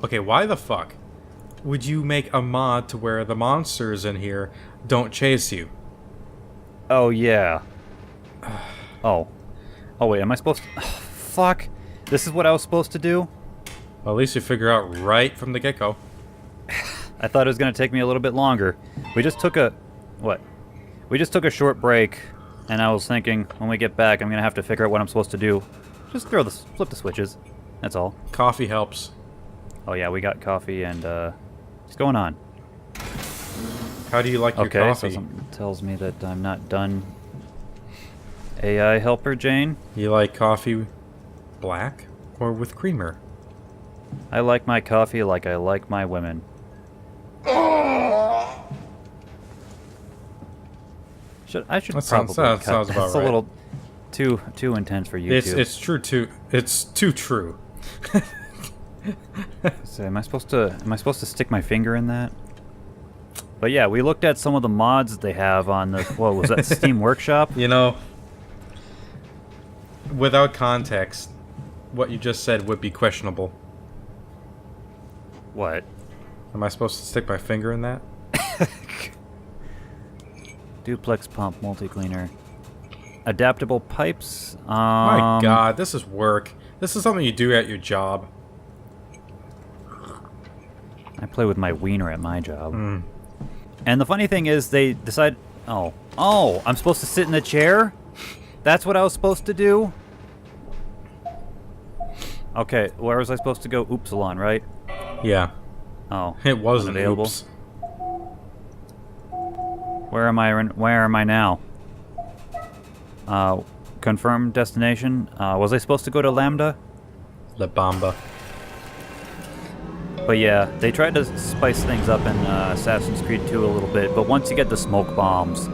Okay, why the fuck would you make a mod to where the monsters in here don't chase you? Oh, yeah. Oh. Oh, wait, am I supposed to... fuck. This is what I was supposed to do? Well, at least you figure out right from the get-go. I thought it was going to take me a little bit longer. We just took a... What? We just took a short break, and I was thinking, when we get back, I'm going to have to figure out what I'm supposed to do. Just flip the switches. That's all. Coffee helps. Oh, yeah, we got coffee, and, what's going on? How do you like your coffee? coffee? Okay, so something tells me that I'm not done. AI helper, Jane? You like coffee black or with creamer? I like my coffee like I like my women. I should that probably sounds cut. about That's right. a little too intense for you. It's too true. So am I supposed to stick my finger in that? But yeah, we looked at some of the mods that they have on the what was that Steam Workshop? You know, without context, what you just said would be questionable. What? Am I supposed to stick my finger in that? Duplex pump multi-cleaner. Adaptable pipes. My God, this is work. This is something you do at your job. I play with my wiener at my job. And the funny thing is, they decide. Oh, I'm supposed to sit in the chair. That's what I was supposed to do. Okay, where was I supposed to go? Oopsilon, right? Yeah. Oh, It wasn't unavailable. oops. Where am I now? Confirm destination. Was I supposed to go to Lambda? La Bamba. But yeah, they tried to spice things up in Assassin's Creed 2 a little bit, but once you get the smoke bombs,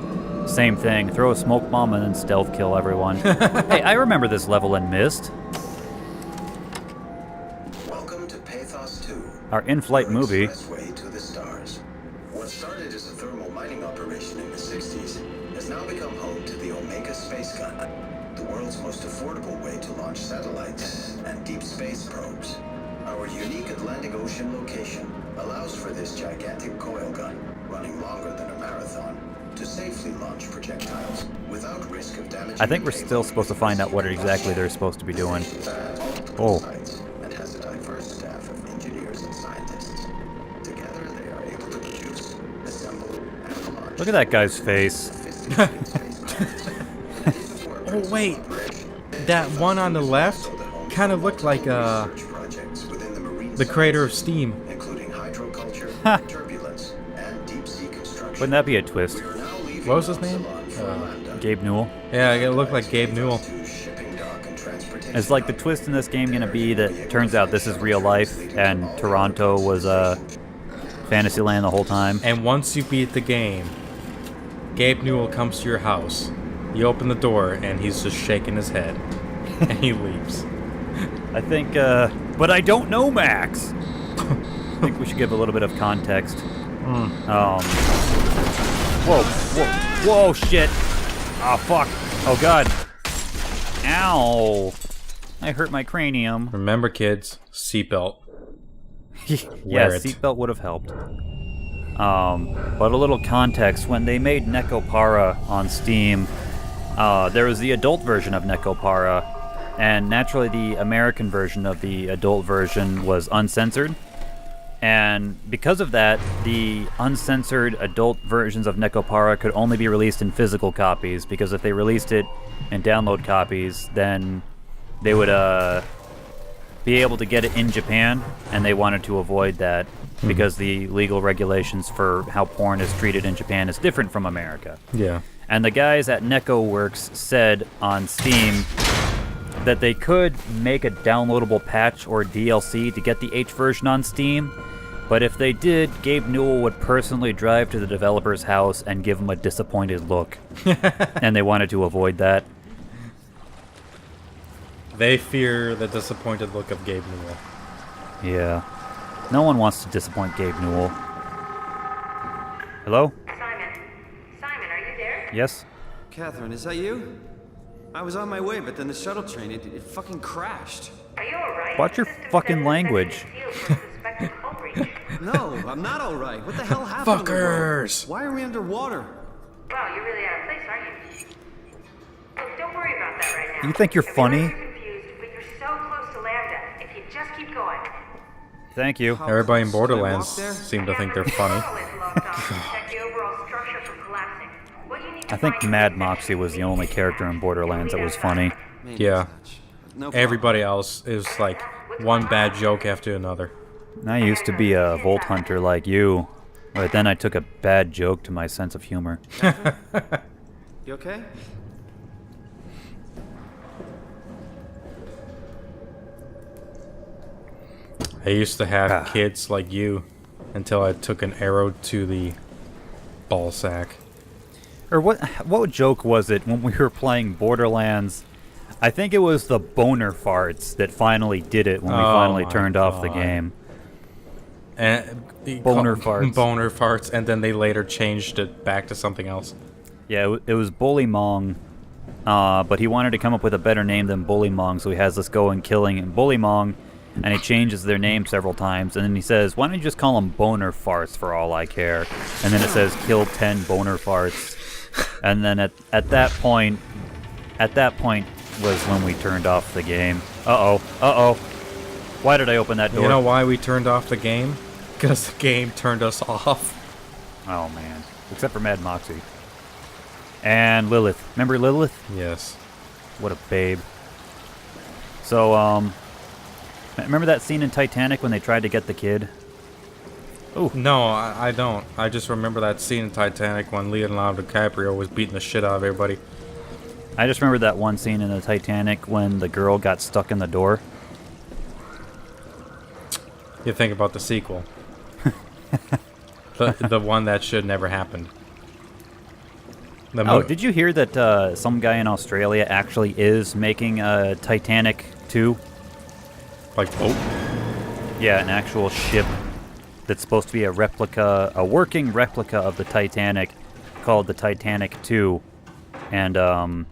same thing. Throw a smoke bomb and then stealth kill everyone. Hey, I remember this level in Myst. Welcome to Pathos 2. Our in-flight movie. Expressway to the stars. What started as a thermal mining operation in the 60s has now become home to the Omega space gun, the world's most affordable way to launch satellites and deep space probes. Our unique Atlantic Ocean location allows for this gigantic coil gun, running longer than a marathon, to safely launch projectiles without risk of damage. I think we're still supposed to find out what exactly they're supposed to be doing. Oh. And has a diverse staff of engineers and scientists. Together they are able to produce, assemble, and launch. Look at that guy's face. Oh wait, that one on the left kind of looked like the creator of Steam. Including hydroculture, turbulence, and deep sea construction. Wouldn't that be a twist? What was his name? Gabe Newell. Yeah, it looked like Gabe Newell. It's like the twist in this game gonna be that turns out this is real life and Toronto was Fantasyland the whole time. And once you beat the game, Gabe Newell comes to your house. You open the door and he's just shaking his head. And he leaves. I think, but I don't know Max. I think we should give a little bit of context. Whoa, shit. Oh, fuck. Oh, God. Ow. I hurt my cranium. Remember, kids, seatbelt. Yeah, Wear it. seatbelt would have helped. But a little context, when they made Nekopara on Steam, there was the adult version of Nekopara, and naturally the American version of the adult version was uncensored. And because of that, the uncensored adult versions of Nekopara could only be released in physical copies, because if they released it in download copies, then they would be able to get it in Japan, and they wanted to avoid that because the legal regulations for how porn is treated in Japan is different from America. Yeah. And the guys at NecoWorks said on Steam that they could make a downloadable patch or DLC to get the H version on Steam, but if they did, Gabe Newell would personally drive to the developer's house and give him a disappointed look. And they wanted to avoid that. They fear the disappointed look of Gabe Newell. Yeah. No one wants to disappoint Gabe Newell. Hello? Simon, are you there? Yes? Catherine, is that you? I was on my way, but then the shuttle train, it fucking crashed. Are you alright? Watch your fucking language. No, I'm not all right. What the hell happened to the world? Fuckers! Why are we underwater? Wow, you're really out of place, aren't you? Look, don't worry about that right now. You think you're I realize funny? you're confused, but you're so close to Lambda. If you just keep going. Thank you. Everybody in Can I walk Borderlands there? seem to think they're funny. I think Mad Moxie was the only character in Borderlands that was funny. Maybe Yeah. such. No problem. Everybody else is like one bad joke after another. I used to be a Volt Hunter like you, but then I took a bad joke to my sense of humor. You okay? I used to have kids like you until I took an arrow to the ball sack. Or what joke was it when we were playing Borderlands? I think it was the boner farts that finally did it when we finally my turned off the God. game. And Boner farts. Boner farts, and then they later changed it back to something else. Yeah, it was Bully Mong, but he wanted to come up with a better name than Bully Mong, so he has us go and killing Bully Mong, and he changes their name several times, and then he says, why don't you just call them boner farts for all I care? And then it says, kill 10 boner farts. And then at that point was when we turned off the game. Uh-oh. Why did I open that door? You know why we turned off the game? Because the game turned us off. Oh, man. Except for Mad Moxie. And Lilith. Remember Lilith? Yes. What a babe. So, remember that scene in Titanic when they tried to get the kid? No, I don't. I just remember that scene in Titanic when Leonardo DiCaprio was beating the shit out of everybody. I just remember that one scene in the Titanic when the girl got stuck in the door. You think about the sequel. the one that should never happen. Oh, did you hear that some guy in Australia actually is making a Titanic 2? Like, oh. Yeah, an actual ship that's supposed to be a working replica of the Titanic called the Titanic 2. And, why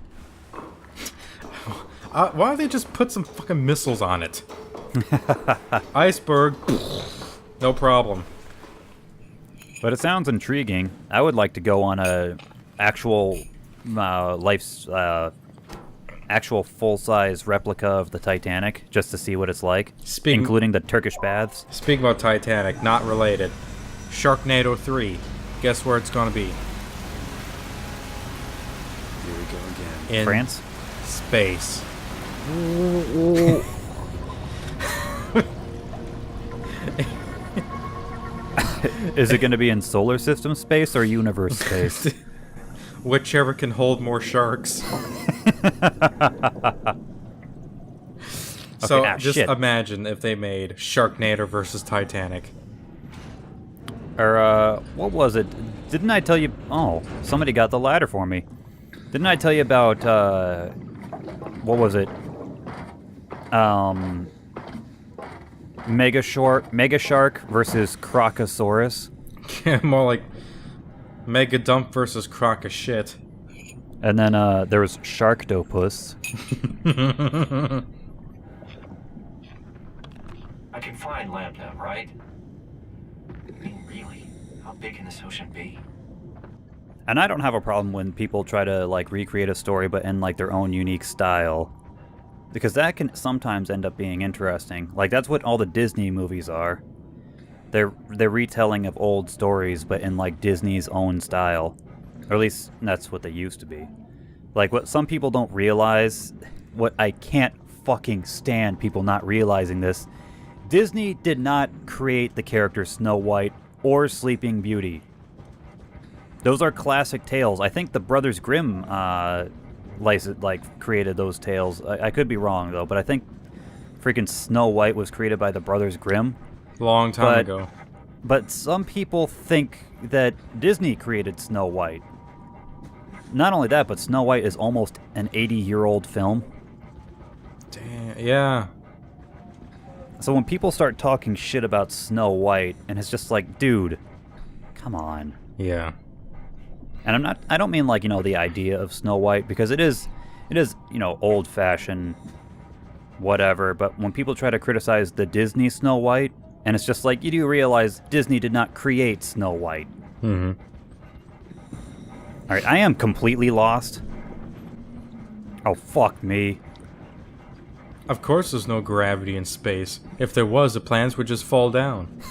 don't they just put some fucking missiles on it? Iceberg. No problem. But it sounds intriguing. I would like to go on a actual actual full-size replica of the Titanic just to see what it's like, including the Turkish baths. Speaking about Titanic, not related. Sharknado 3. Guess where it's gonna be? Here we go again. In France? Space. Is it going to be in solar system space or universe space? Whichever can hold more sharks. So just shit. imagine if they made Sharknado versus Titanic. Or, what was it? Didn't I tell you... Oh, somebody got the ladder for me. Didn't I tell you about, what was it? Mega Shark versus Crocosaurus. Yeah, more like Mega Dump versus Croc of Shit. And then, there was Sharktopus. I can find Lambda, right? I mean, really, how big can this ocean be? And I don't have a problem when people try to, like, recreate a story, but in, like, their own unique style. Because that can sometimes end up being interesting. Like, that's what all the Disney movies are. They're retelling of old stories, but in, like, Disney's own style. Or at least, that's what they used to be. Like, what some people don't realize, what I can't fucking stand people not realizing this, Disney did not create the characters Snow White or Sleeping Beauty. Those are classic tales. I think the Brothers Grimm created those tales. I could be wrong though, but I think freaking Snow White was created by the Brothers Grimm. Long time ago. But some people think that Disney created Snow White. Not only that, but Snow White is almost an 80-year-old film. Damn, yeah. So when people start talking shit about Snow White, and it's just like, dude, come on. Yeah. And I don't mean like, you know, the idea of Snow White, because it is, you know, old-fashioned, whatever, but when people try to criticize the Disney Snow White And it's just like, you do realize Disney did not create Snow White. Mm-hmm. Alright, I am completely lost. Oh, fuck me. Of course there's no gravity in space. If there was, the planets would just fall down.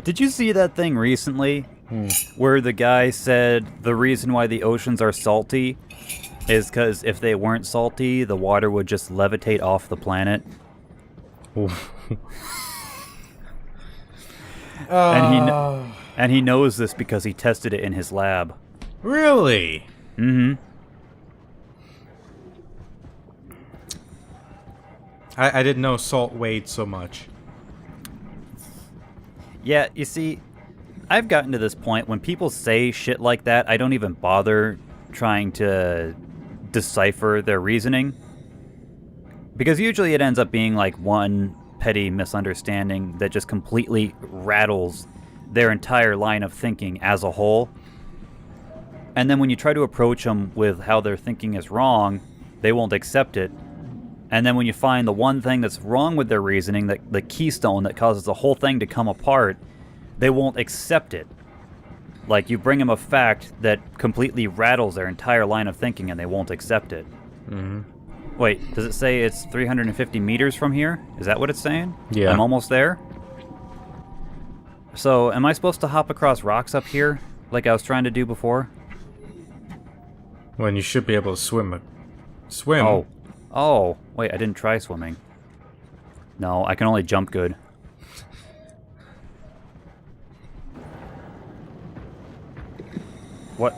Did you see that thing recently? Where the guy said the reason why the oceans are salty is because if they weren't salty, the water would just levitate off the planet. And he knows this because he tested it in his lab. Really? Mm-hmm. I didn't know salt weighed so much. Yeah, you see, I've gotten to this point when people say shit like that, I don't even bother trying to decipher their reasoning. Because usually it ends up being like one petty misunderstanding that just completely rattles their entire line of thinking as a whole. And then when you try to approach them with how their thinking is wrong, they won't accept it. And then when you find the one thing that's wrong with their reasoning, the keystone that causes the whole thing to come apart, they won't accept it. Like, you bring them a fact that completely rattles their entire line of thinking and they won't accept it. Mm-hmm. Wait, does it say it's 350 meters from here? Is that what it's saying? Yeah. I'm almost there? So, am I supposed to hop across rocks up here, like I was trying to do before? When you should be able to swim. Swim? Oh, wait, I didn't try swimming. No, I can only jump good. What?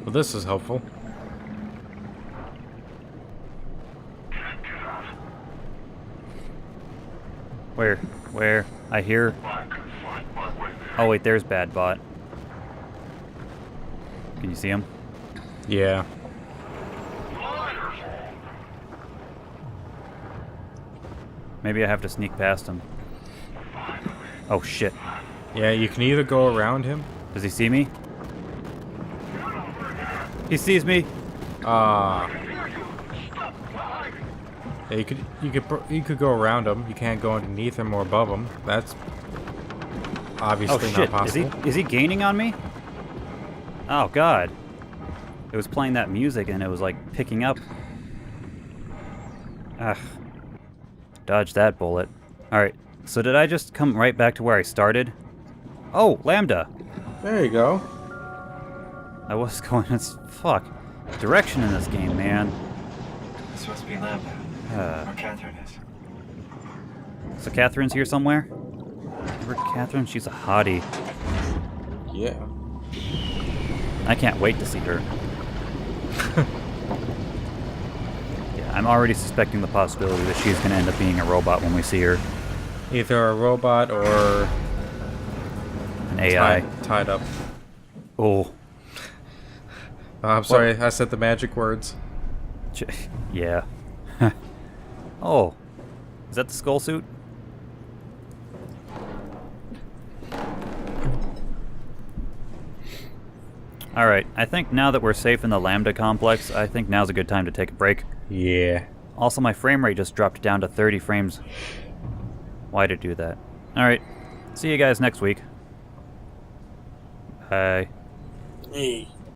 Well, this is helpful. Where? I hear... Oh, wait, there's Bad Bot. Can you see him? Yeah. Maybe I have to sneak past him. Oh, shit. Yeah, you can either go around him. Does he see me? He sees me. Yeah, you could go around him. You can't go underneath him or above him. That's obviously Oh, shit. not possible. Is he gaining on me? Oh, God. It was playing that music and it was, like, picking up. Ugh. Dodge that bullet. Alright, so did I just come right back to where I started? Oh, Lambda! There you go. I was going... Fuck. Direction in this game, man. It's supposed to be Lambda. Where Catherine is. So Catherine's here somewhere? Remember Catherine? She's a hottie. Yeah. I can't wait to see her. Yeah, I'm already suspecting the possibility that she's going to end up being a robot when we see her. Either a robot or An AI. tied up. Oh. I'm sorry, I said the magic words. Yeah. Oh. Is that the skull suit? Alright, I think now that we're safe in the Lambda complex, I think now's a good time to take a break. Yeah. Also, my frame rate just dropped down to 30 frames. Why'd it do that? Alright, see you guys next week. Bye. Hey.